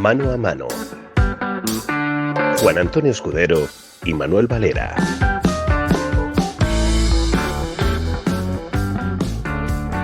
Mano a mano. Juan Antonio Escudero y Manuel Valera.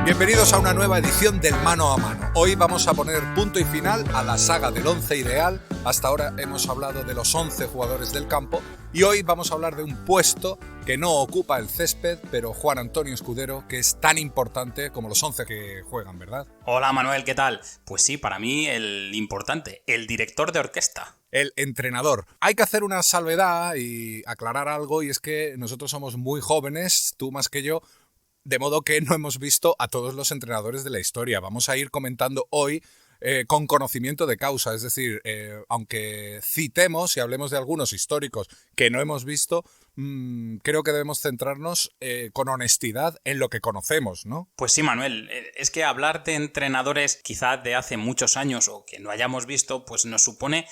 Bienvenidos a una nueva edición del Mano a Mano. Hoy vamos a poner punto y final a la saga del 11 ideal. Hasta ahora hemos hablado de los 11 jugadores del campo y hoy vamos a hablar de un puesto que no ocupa el césped, pero Juan Antonio Escudero, que es tan importante como los 11 que juegan, ¿verdad? Hola Manuel, ¿qué tal? Pues sí, para mí el importante, el director de orquesta. El entrenador. Hay que hacer una salvedad y aclarar algo, y es que nosotros somos muy jóvenes, tú más que yo, de modo que no hemos visto a todos los entrenadores de la historia. Vamos a ir comentando hoy con conocimiento de causa, es decir, aunque citemos y hablemos de algunos históricos que no hemos visto, creo que debemos centrarnos con honestidad en lo que conocemos, ¿no? Pues sí, Manuel, es que hablar de entrenadores quizás de hace muchos años o que no hayamos visto, pues nos supone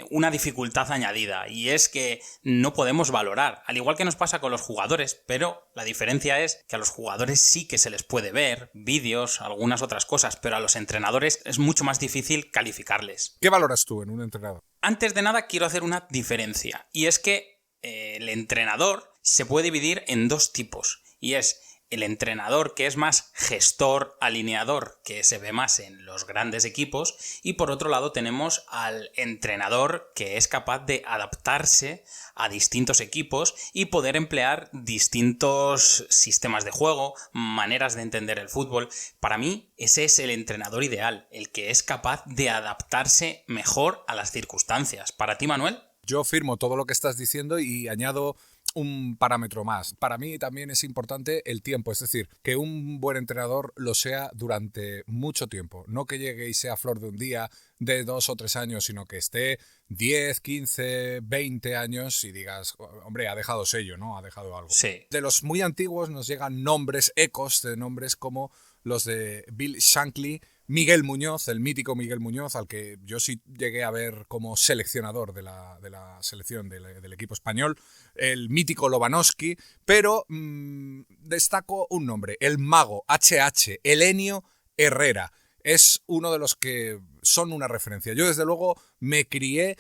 una dificultad añadida, y es que no podemos valorar, al igual que nos pasa con los jugadores, pero la diferencia es que a los jugadores sí que se les puede ver vídeos, algunas otras cosas, pero a los entrenadores es mucho más difícil calificarles. ¿Qué valoras tú en un entrenador? Antes de nada quiero hacer una diferencia, y es que el entrenador se puede dividir en dos tipos, y es el entrenador que es más gestor, alineador, que se ve más en los grandes equipos, y por otro lado tenemos al entrenador que es capaz de adaptarse a distintos equipos y poder emplear distintos sistemas de juego, maneras de entender el fútbol. Para mí ese es el entrenador ideal, el que es capaz de adaptarse mejor a las circunstancias. ¿Para ti, Manuel? Yo firmo todo lo que estás diciendo y añado un parámetro más. Para mí también es importante el tiempo, es decir, que un buen entrenador lo sea durante mucho tiempo, no que llegue y sea flor de un día, de 2 o 3 años, sino que esté 10, 15, 20 años y digas, hombre, ha dejado sello, ¿no? Ha dejado algo. Sí. De los muy antiguos nos llegan nombres, ecos de nombres como los de Bill Shankly, Miguel Muñoz, el mítico Miguel Muñoz, al que yo sí llegué a ver como seleccionador de la selección del equipo español, el mítico Lobanovsky, pero destaco un nombre, el mago, HH, Helenio Herrera. Es uno de los que son una referencia. Yo desde luego me crié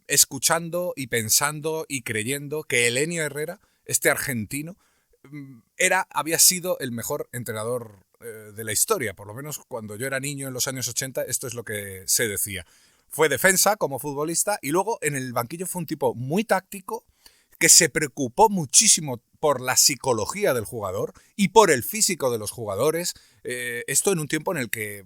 escuchando y pensando y creyendo que Helenio Herrera, este argentino, había sido el mejor entrenador de la historia, por lo menos cuando yo era niño en los años 80, esto es lo que se decía. Fue defensa como futbolista y luego en el banquillo fue un tipo muy táctico que se preocupó muchísimo por la psicología del jugador y por el físico de los jugadores, esto en un tiempo en el que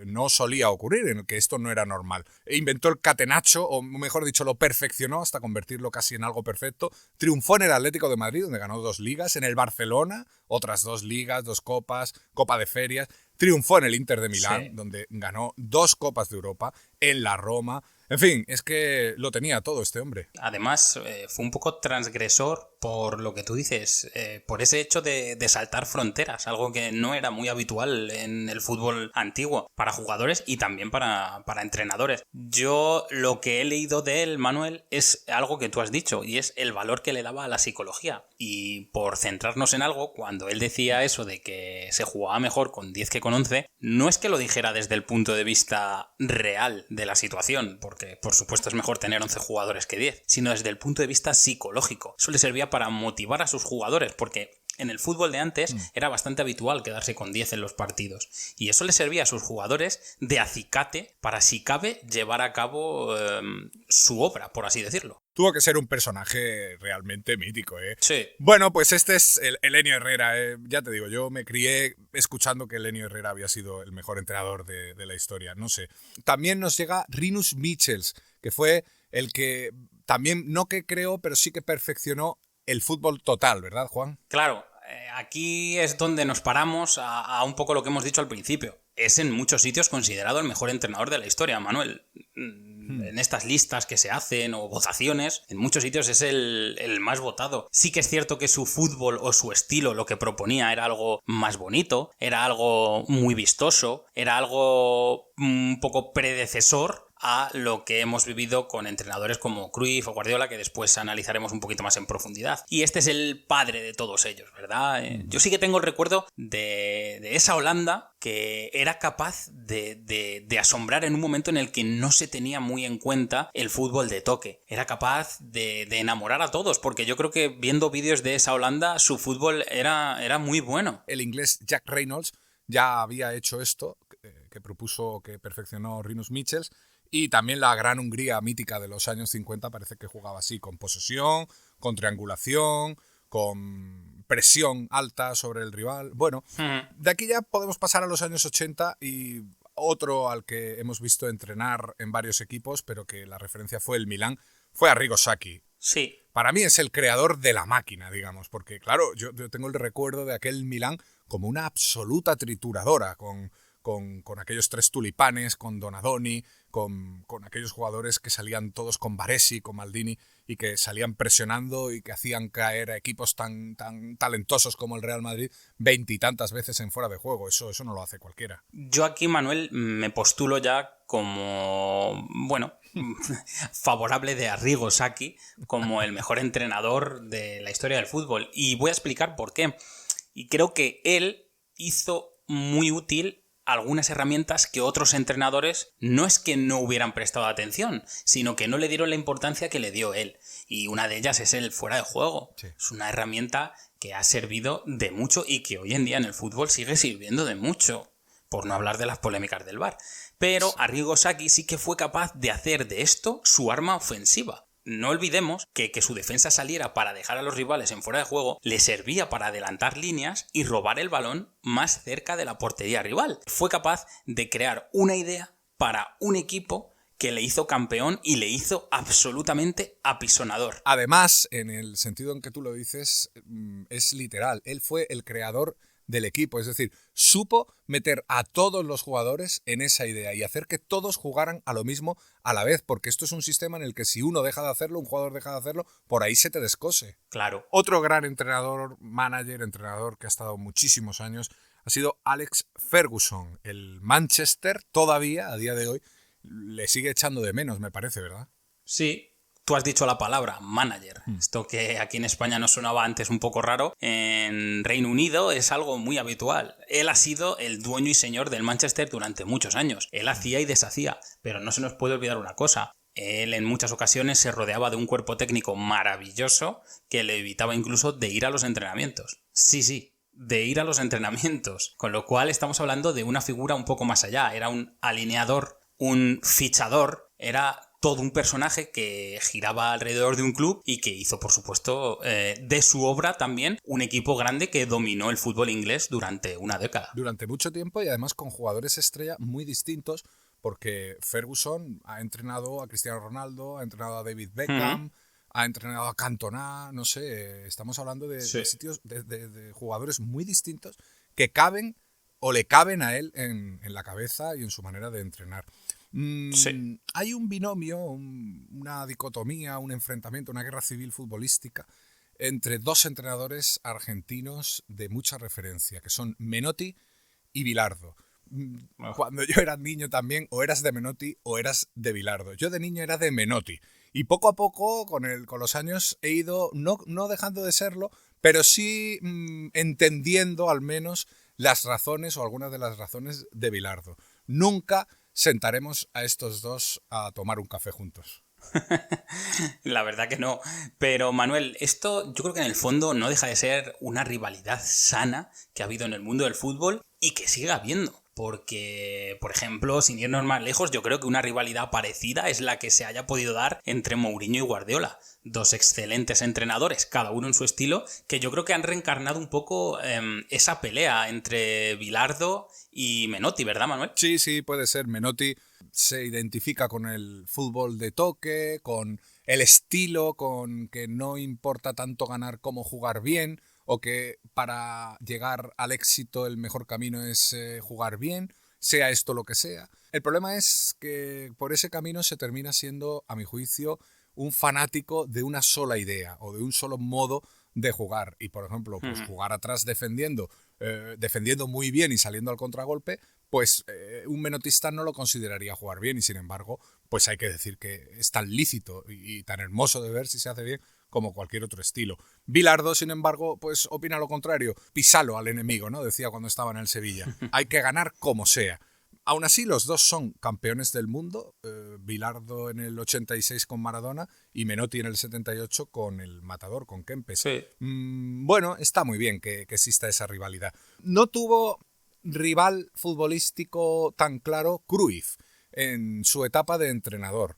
no solía ocurrir, en el que esto no era normal. Inventó el catenaccio, o mejor dicho, lo perfeccionó hasta convertirlo casi en algo perfecto. Triunfó en el Atlético de Madrid, donde ganó 2 ligas, en el Barcelona, otras 2 ligas, 2 copas, Copa de Ferias. Triunfó en el Inter de Milán, sí, donde ganó 2 Copas de Europa, en la Roma. En fin, es que lo tenía todo este hombre. Además, fue un poco transgresor por lo que tú dices, por ese hecho de saltar fronteras, algo que no era muy habitual en el fútbol antiguo, para jugadores y también para entrenadores. Yo lo que he leído de él, Manuel, es algo que tú has dicho, y es el valor que le daba a la psicología. Y por centrarnos en algo, cuando él decía eso de que se jugaba mejor con 10 que con 11, no es que lo dijera desde el punto de vista real de la situación, porque por supuesto es mejor tener 11 jugadores que 10, sino desde el punto de vista psicológico. Eso le servía para motivar a sus jugadores, porque en el fútbol de antes era bastante habitual quedarse con 10 en los partidos, y eso le servía a sus jugadores de acicate para, si cabe, llevar a cabo su obra, por así decirlo. Tuvo que ser un personaje realmente mítico, ¿eh? Sí. Bueno, pues este es el Helenio Herrera. Ya te digo, yo me crié escuchando que Helenio Herrera había sido el mejor entrenador de la historia, no sé. También nos llega Rinus Michels, que fue el que también, no que creó, pero sí que perfeccionó el fútbol total, ¿verdad, Juan? Claro, aquí es donde nos paramos a un poco lo que hemos dicho al principio. Es en muchos sitios considerado el mejor entrenador de la historia, Manuel. En estas listas que se hacen o votaciones, en muchos sitios es el más votado. Sí que es cierto que su fútbol o su estilo, lo que proponía, era algo más bonito, era algo muy vistoso, era algo un poco predecesor a lo que hemos vivido con entrenadores como Cruyff o Guardiola, que después analizaremos un poquito más en profundidad. Y este es el padre de todos ellos, ¿verdad? Yo sí que tengo el recuerdo de esa Holanda que era capaz de asombrar en un momento en el que no se tenía muy en cuenta el fútbol de toque. Era capaz de enamorar a todos, porque yo creo que viendo vídeos de esa Holanda, su fútbol era muy bueno. El inglés Jack Reynolds ya había hecho esto, que propuso, que perfeccionó Rinus Michels, y también la gran Hungría mítica de los años 50 parece que jugaba así, con posesión, con triangulación, con presión alta sobre el rival. Bueno, de aquí ya podemos pasar a los años 80 y otro al que hemos visto entrenar en varios equipos, pero que la referencia fue el Milán, fue Arrigo Sacchi. Sí. Para mí es el creador de la máquina, digamos, porque claro, yo tengo el recuerdo de aquel Milán como una absoluta trituradora, con aquellos 3 tulipanes, con Donadoni, con aquellos jugadores que salían todos con Baresi, con Maldini, y que salían presionando y que hacían caer a equipos tan talentosos como el Real Madrid 20 y tantas veces en fuera de juego. Eso no lo hace cualquiera. Yo aquí, Manuel, me postulo ya como, bueno, favorable de Arrigo Sacchi como el mejor entrenador de la historia del fútbol. Y voy a explicar por qué. Y creo que él hizo muy útil algunas herramientas que otros entrenadores no es que no hubieran prestado atención, sino que no le dieron la importancia que le dio él. Y una de ellas es el fuera de juego. Sí. Es una herramienta que ha servido de mucho y que hoy en día en el fútbol sigue sirviendo de mucho, por no hablar de las polémicas del VAR. Pero Arrigo Sacchi sí que fue capaz de hacer de esto su arma ofensiva. No olvidemos que su defensa saliera para dejar a los rivales en fuera de juego le servía para adelantar líneas y robar el balón más cerca de la portería rival. Fue capaz de crear una idea para un equipo que le hizo campeón y le hizo absolutamente apisonador. Además, en el sentido en que tú lo dices, es literal. Él fue el creador del equipo, es decir, supo meter a todos los jugadores en esa idea y hacer que todos jugaran a lo mismo a la vez, porque esto es un sistema en el que si uno deja de hacerlo, un jugador deja de hacerlo, por ahí se te descose. Claro. Otro gran entrenador que ha estado muchísimos años ha sido Alex Ferguson. El Manchester todavía, a día de hoy, le sigue echando de menos, me parece, ¿verdad? Sí. Tú has dicho la palabra manager. Esto que aquí en España nos sonaba antes un poco raro, en Reino Unido es algo muy habitual. Él ha sido el dueño y señor del Manchester durante muchos años. Él hacía y deshacía, pero no se nos puede olvidar una cosa. Él en muchas ocasiones se rodeaba de un cuerpo técnico maravilloso que le evitaba incluso de ir a los entrenamientos. Sí, de ir a los entrenamientos. Con lo cual estamos hablando de una figura un poco más allá. Era un alineador, un fichador, era todo un personaje que giraba alrededor de un club y que hizo, por supuesto, de su obra también un equipo grande que dominó el fútbol inglés durante una década. Durante mucho tiempo y además con jugadores estrella muy distintos, porque Ferguson ha entrenado a Cristiano Ronaldo, ha entrenado a David Beckham, ha entrenado a Cantona, no sé, estamos hablando de sitios, de jugadores muy distintos que caben o le caben a él en la cabeza y en su manera de entrenar. Sí. Hay un binomio, una dicotomía, un enfrentamiento, una guerra civil futbolística entre 2 entrenadores argentinos de mucha referencia, que son Menotti y Bilardo. Cuando yo era niño también, o eras de Menotti o eras de Bilardo. Yo de niño era de Menotti. Y poco a poco, con los años, he ido, no dejando de serlo, pero sí entendiendo al menos las razones o algunas de las razones de Bilardo. Nunca sentaremos a estos dos a tomar un café juntos. La verdad que no. Pero Manuel, esto yo creo que en el fondo no deja de ser una rivalidad sana que ha habido en el mundo del fútbol y que sigue habiendo. Porque, por ejemplo, sin irnos más lejos, yo creo que una rivalidad parecida es la que se haya podido dar entre Mourinho y Guardiola. 2 excelentes entrenadores, cada uno en su estilo, que yo creo que han reencarnado un poco esa pelea entre Bilardo y Menotti, ¿verdad, Manuel? Sí, puede ser. Menotti se identifica con el fútbol de toque, con el estilo, con que no importa tanto ganar como jugar bien, o que para llegar al éxito el mejor camino es jugar bien, sea esto lo que sea. El problema es que por ese camino se termina siendo, a mi juicio, un fanático de una sola idea o de un solo modo de jugar. Y, por ejemplo, pues jugar atrás defendiendo muy bien y saliendo al contragolpe, pues un menotista no lo consideraría jugar bien y sin embargo, pues hay que decir que es tan lícito y tan hermoso de ver si se hace bien como cualquier otro estilo. Bilardo, sin embargo, pues opina lo contrario. Pisalo al enemigo, ¿no? Decía cuando estaba en el Sevilla. Hay que ganar como sea. Aún así, los dos son campeones del mundo. Bilardo en el 86 con Maradona y Menotti en el 78 con el Matador, con Kempes. Sí. Bueno, está muy bien que exista esa rivalidad. No tuvo rival futbolístico tan claro Cruyff en su etapa de entrenador.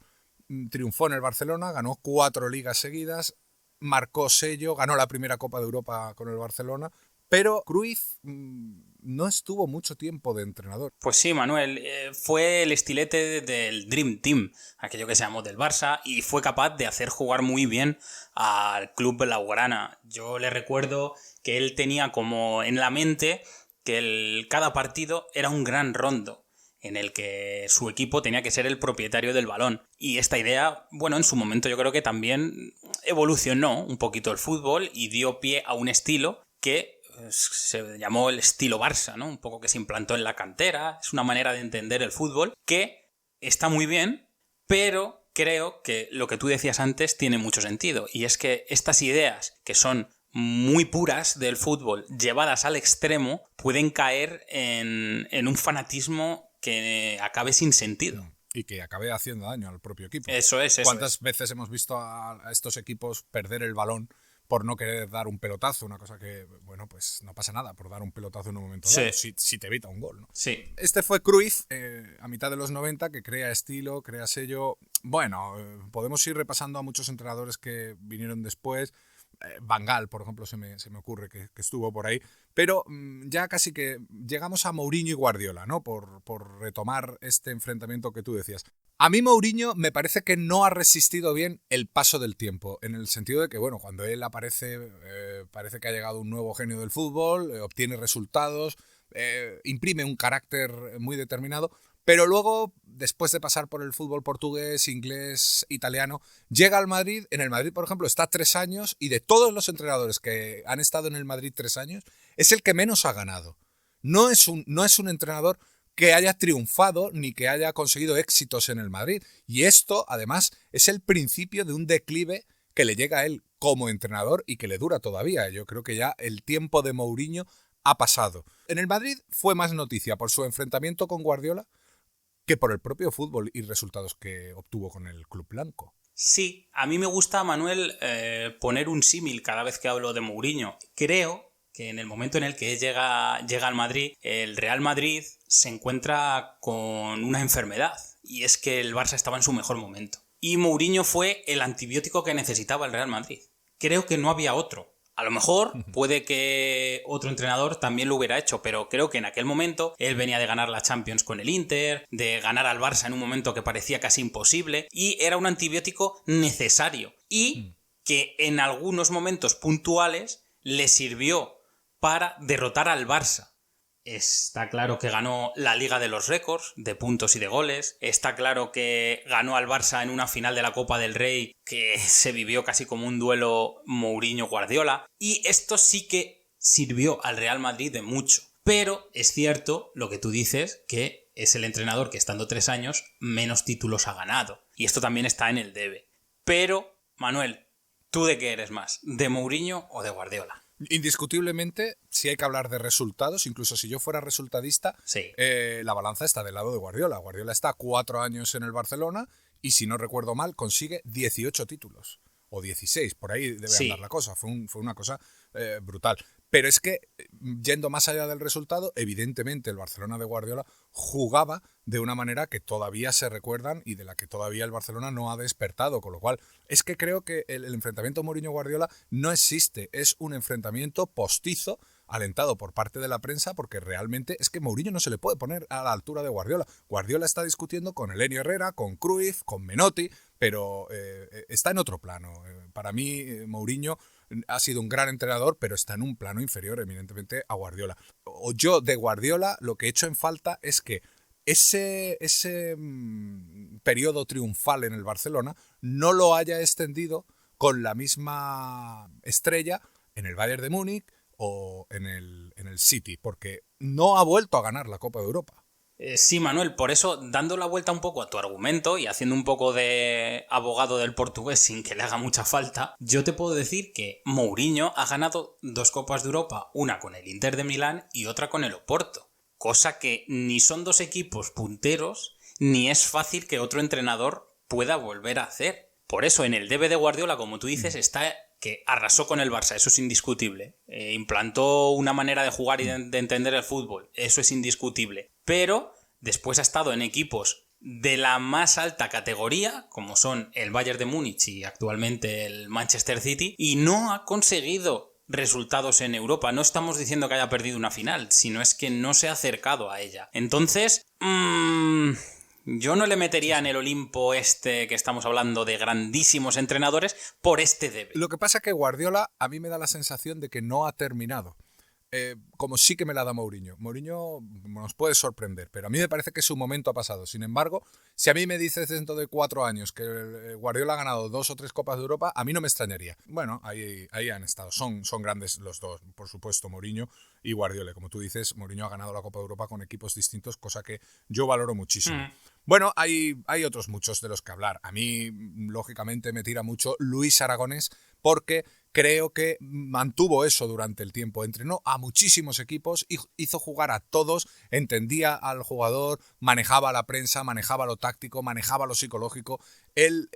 Triunfó en el Barcelona, ganó 4 ligas seguidas, marcó sello, ganó la primera Copa de Europa con el Barcelona, pero Cruyff no estuvo mucho tiempo de entrenador. Pues sí, Manuel, fue el estilete del Dream Team, aquello que se llamó del Barça, y fue capaz de hacer jugar muy bien al club blaugrana. Yo le recuerdo que él tenía como en la mente que cada partido era un gran rondo, en el que su equipo tenía que ser el propietario del balón. Y esta idea, bueno, en su momento yo creo que también evolucionó un poquito el fútbol y dio pie a un estilo que se llamó el estilo Barça, ¿no? Un poco que se implantó en la cantera. Es una manera de entender el fútbol que está muy bien, pero creo que lo que tú decías antes tiene mucho sentido. Y es que estas ideas que son muy puras del fútbol, llevadas al extremo, pueden caer en un fanatismo que acabe sin sentido. Y que acabe haciendo daño al propio equipo. Eso es. ¿Cuántas veces hemos visto a estos equipos perder el balón por no querer dar un pelotazo? Una cosa que, bueno, pues no pasa nada por dar un pelotazo en un momento dado, si te evita un gol, ¿no? Sí. Este fue Cruyff, a mitad de los 90, que crea estilo, crea sello. Bueno, podemos ir repasando a muchos entrenadores que vinieron después. Van Gaal, por ejemplo, se me ocurre que estuvo por ahí, pero ya casi que llegamos a Mourinho y Guardiola, ¿no? Por retomar este enfrentamiento que tú decías. A mí Mourinho me parece que no ha resistido bien el paso del tiempo, en el sentido de que, bueno, cuando él aparece, parece que ha llegado un nuevo genio del fútbol, obtiene resultados, imprime un carácter muy determinado, pero luego, después de pasar por el fútbol portugués, inglés, italiano, llega al Madrid. En el Madrid, por ejemplo, está 3 años y de todos los entrenadores que han estado en el Madrid 3 años, es el que menos ha ganado. No es un entrenador que haya triunfado ni que haya conseguido éxitos en el Madrid. Y esto, además, es el principio de un declive que le llega a él como entrenador y que le dura todavía. Yo creo que ya el tiempo de Mourinho ha pasado. En el Madrid fue más noticia por su enfrentamiento con Guardiola que por el propio fútbol y resultados que obtuvo con el club blanco. Sí, a mí me gusta, Manuel, poner un símil cada vez que hablo de Mourinho. Creo que en el momento en el que llega al Madrid, el Real Madrid se encuentra con una enfermedad, y es que el Barça estaba en su mejor momento. Y Mourinho fue el antibiótico que necesitaba el Real Madrid. Creo que no había otro. A lo mejor puede que otro entrenador también lo hubiera hecho, pero creo que en aquel momento él venía de ganar la Champions con el Inter, de ganar al Barça en un momento que parecía casi imposible, y era un antibiótico necesario y que en algunos momentos puntuales le sirvió para derrotar al Barça. Está claro que ganó la Liga de los Récords de puntos y de goles. Está claro que ganó al Barça en una final de la Copa del Rey que se vivió casi como un duelo Mourinho-Guardiola. Y esto sí que sirvió al Real Madrid de mucho. Pero es cierto lo que tú dices, que es el entrenador que estando 3 años menos títulos ha ganado. Y esto también está en el debe. Pero, Manuel, ¿tú de qué eres más? ¿De Mourinho o de Guardiola? Indiscutiblemente, si hay que hablar de resultados, incluso si yo fuera resultadista, sí. La balanza está del lado de Guardiola. Guardiola está 4 años en el Barcelona y, si no recuerdo mal, consigue 18 títulos. O 16, por ahí debe andar la cosa. Fue una cosa brutal. Pero es que, yendo más allá del resultado, evidentemente el Barcelona de Guardiola jugaba de una manera que todavía se recuerdan y de la que todavía el Barcelona no ha despertado, con lo cual es que creo que el enfrentamiento Mourinho-Guardiola no existe, es un enfrentamiento postizo alentado por parte de la prensa, porque realmente es que Mourinho no se le puede poner a la altura de Guardiola. Guardiola está discutiendo con Elenio Herrera, con Cruyff, con Menotti, pero está en otro plano. Para mí, Mourinho ha sido un gran entrenador, pero está en un plano inferior, evidentemente, a Guardiola. O yo, de Guardiola, lo que he hecho en falta es que ese periodo triunfal en el Barcelona no lo haya extendido con la misma estrella en el Bayern de Múnich o en el City, porque no ha vuelto a ganar la Copa de Europa. Sí, Manuel, por eso, dando la vuelta un poco a tu argumento y haciendo un poco de abogado del portugués sin que le haga mucha falta, yo te puedo decir que Mourinho ha ganado 2 Copas de Europa, una con el Inter de Milán y otra con el Oporto, cosa que ni son 2 equipos punteros, ni es fácil que otro entrenador pueda volver a hacer. Por eso, en el debe de Guardiola, como tú dices, está que arrasó con el Barça, eso es indiscutible. Implantó una manera de jugar y de entender el fútbol, eso es indiscutible. Pero después ha estado en equipos de la más alta categoría, como son el Bayern de Múnich y actualmente el Manchester City, y no ha conseguido resultados en Europa. No estamos diciendo que haya perdido una final, sino es que no se ha acercado a ella. Entonces, yo no le metería en el Olimpo este que estamos hablando de grandísimos entrenadores por este debe. Lo que pasa es que Guardiola a mí me da la sensación de que no ha terminado. Como sí que me la da Mourinho. Mourinho nos puede sorprender, pero a mí me parece que su momento ha pasado. Sin embargo, si a mí me dices dentro de 4 años que Guardiola ha ganado 2 o 3 Copas de Europa, a mí no me extrañaría. Bueno, ahí han estado. Son grandes los dos, por supuesto, Mourinho y Guardiola. Como tú dices, Mourinho ha ganado la Copa de Europa con equipos distintos, cosa que yo valoro muchísimo. Bueno, hay otros muchos de los que hablar. A mí, lógicamente, me tira mucho Luis Aragonés porque creo que mantuvo eso durante el tiempo. Entrenó a muchísimos equipos, hizo jugar a todos, entendía al jugador, manejaba la prensa, manejaba lo táctico, manejaba lo psicológico. Él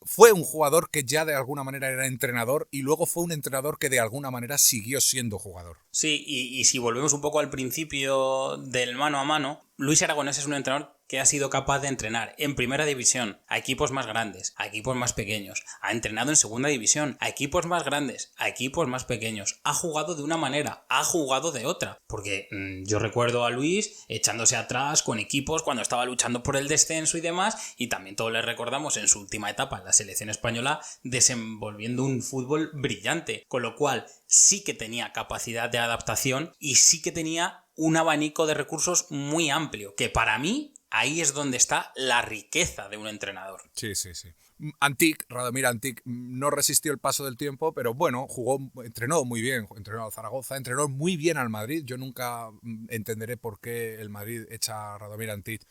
fue un jugador que ya de alguna manera era entrenador y luego fue un entrenador que de alguna manera siguió siendo jugador. Sí, y si volvemos un poco al principio del mano a mano, Luis Aragonés es un entrenador que ha sido capaz de entrenar en primera división a equipos más grandes, a equipos más pequeños, ha entrenado en segunda división a equipos más grandes, a equipos más pequeños, ha jugado de una manera, ha jugado de otra, porque yo recuerdo a Luis echándose atrás con equipos cuando estaba luchando por el descenso y demás, y también todos le recordamos en su última etapa en la selección española desenvolviendo un fútbol brillante, con lo cual sí que tenía capacidad de adaptación y sí que tenía un abanico de recursos muy amplio, que para mí ahí es donde está la riqueza de un entrenador. Sí. Radomir Antic no resistió el paso del tiempo, pero bueno, entrenó muy bien, entrenó al Zaragoza, entrenó muy bien al Madrid. Yo nunca entenderé por qué el Madrid echa a Radomir Antic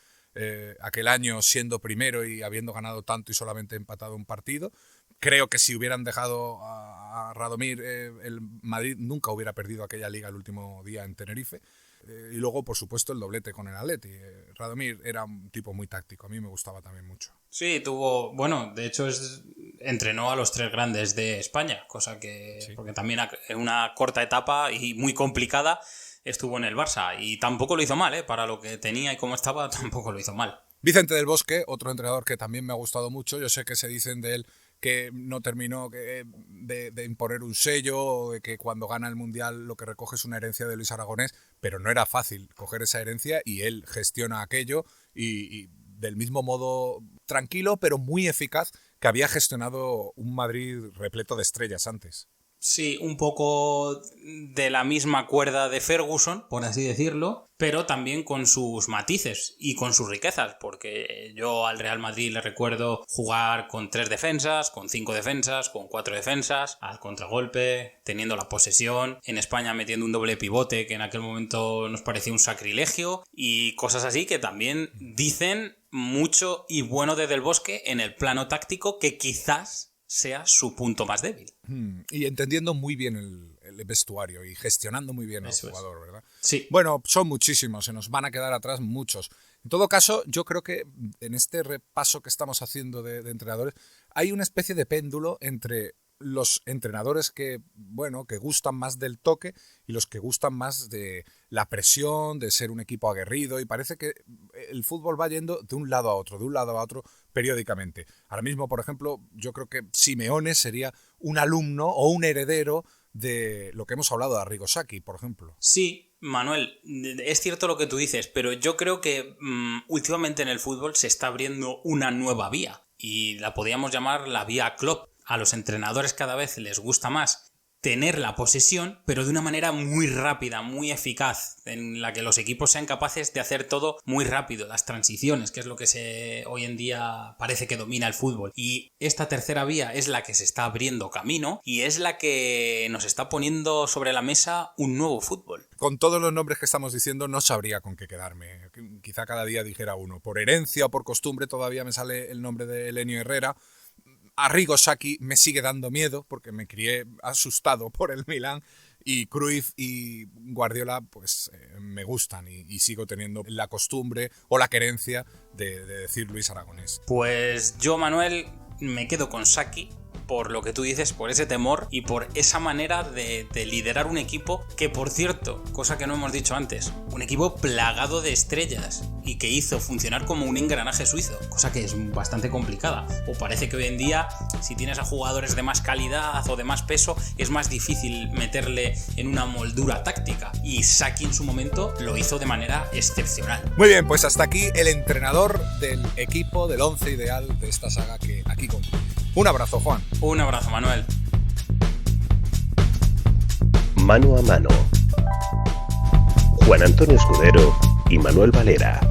aquel año siendo primero y habiendo ganado tanto y solamente empatado un partido. Creo que si hubieran dejado a Radomir, el Madrid nunca hubiera perdido aquella liga el último día en Tenerife. Y luego, por supuesto, el doblete con el Atleti. Radomir era un tipo muy táctico, a mí me gustaba también mucho. Sí, de hecho entrenó a los 3 grandes de España, cosa que, sí, porque también en una corta etapa y muy complicada estuvo en el Barça y tampoco lo hizo mal, para lo que tenía y cómo estaba, tampoco lo hizo mal. Vicente del Bosque, otro entrenador que también me ha gustado mucho, yo sé que se dicen de él que no terminó de imponer un sello, o de que cuando gana el Mundial lo que recoge es una herencia de Luis Aragonés, pero no era fácil coger esa herencia y él gestiona aquello y del mismo modo tranquilo, pero muy eficaz que había gestionado un Madrid repleto de estrellas antes. Sí, un poco de la misma cuerda de Ferguson, por así decirlo, pero también con sus matices y con sus riquezas, porque yo al Real Madrid le recuerdo jugar con 3 defensas, con 5 defensas, con 4 defensas, al contragolpe, teniendo la posesión, en España metiendo un doble pivote que en aquel momento nos parecía un sacrilegio y cosas así que también dicen mucho y bueno de Del Bosque en el plano táctico que quizás sea su punto más débil. Y entendiendo muy bien el vestuario y gestionando muy bien al jugador, ¿verdad? Sí. Bueno, son muchísimos, se nos van a quedar atrás muchos. En todo caso, yo creo que en este repaso que estamos haciendo de entrenadores, hay una especie de péndulo entre los entrenadores que gustan más del toque y los que gustan más de la presión, de ser un equipo aguerrido, y parece que el fútbol va yendo de un lado a otro periódicamente. Ahora mismo, por ejemplo, yo creo que Simeone sería un alumno o un heredero de lo que hemos hablado de Arrigo Sacchi, por ejemplo. Sí, Manuel, es cierto lo que tú dices, pero yo creo que últimamente en el fútbol se está abriendo una nueva vía y la podríamos llamar la vía Klopp. A los entrenadores cada vez les gusta más tener la posesión, pero de una manera muy rápida, muy eficaz, en la que los equipos sean capaces de hacer todo muy rápido, las transiciones, que es lo que hoy en día parece que domina el fútbol. Y esta tercera vía es la que se está abriendo camino y es la que nos está poniendo sobre la mesa un nuevo fútbol. Con todos los nombres que estamos diciendo no sabría con qué quedarme. Quizá cada día dijera uno. Por herencia o por costumbre todavía me sale el nombre de Elenio Herrera. Arrigo Sacchi me sigue dando miedo porque me crié asustado por el Milán, y Cruyff y Guardiola pues me gustan y sigo teniendo la costumbre o la querencia de decir Luis Aragonés. Pues yo, Manuel, me quedo con Sacchi por lo que tú dices, por ese temor y por esa manera de liderar un equipo que, por cierto, cosa que no hemos dicho antes, un equipo plagado de estrellas y que hizo funcionar como un engranaje suizo, cosa que es bastante complicada. O parece que hoy en día, si tienes a jugadores de más calidad o de más peso, es más difícil meterle en una moldura táctica, y Sacchi en su momento lo hizo de manera excepcional. Muy bien, pues hasta aquí el entrenador del equipo, del 11 ideal de esta saga que aquí concluye. Un abrazo, Juan. Un abrazo, Manuel. Mano a mano. Juan Antonio Escudero y Manuel Valera.